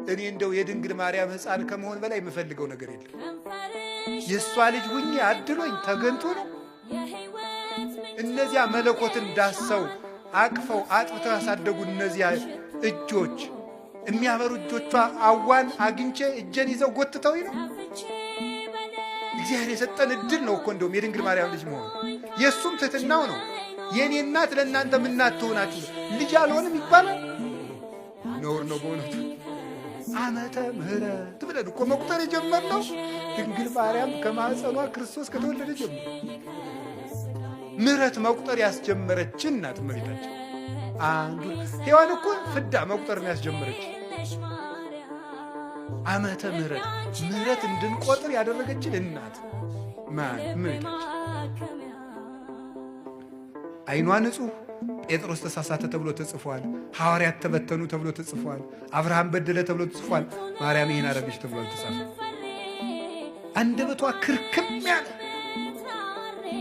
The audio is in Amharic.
እኔ እንደው የድንግል ማርያም ሕፃን ከመሆን በላይ የምፈልገው ነገር የለም። የእሷ ልጅ ሁኜ አድሎኝ ተገንቶ ነው። እነዚያ መለኮትን ዳሰው አቅፈው አጥብተው ያሳደጉ እነዚያ እጆች የሚያበሩ እጆቿ አዋን አግኝቼ እጄን ይዘው ጎትተው ነው። እግዚአብሔር የሰጠን እድል ነው እኮ እንደውም የድንግል ማርያም ልጅ መሆን የእሱም ትሕትናው ነው። የእኔ እናት ለእናንተ ምናት ትሆናችሁ ልጅ አልሆንም ይባላል። ነውር ነው በእውነቱ። ዓመተ ምሕረት ብለን እኮ መቁጠር የጀመርነው ድንግል ማርያም ከማኅፀኗ ክርስቶስ ከተወለደ ጀምሮ ምሕረት መቁጠር ያስጀመረችን እናት እመቤታችን። አንዱ ሔዋን እኮ ፍዳ መቁጠር ነው ያስጀመረች። ዓመተ ምሕረት እንድንቆጥር ያደረገችን እናት ማን? እመቤታችን። ዓይኗ ንጹሕ ጴጥሮስ ተሳሳተ ተብሎ ተጽፏል። ሐዋርያት ተበተኑ ተብሎ ተጽፏል። አብርሃም በደለ ተብሎ ተጽፏል። ማርያም ይህን አረገች ተብሎ ተጻፈ። አንደበቷ ክርክም ያለ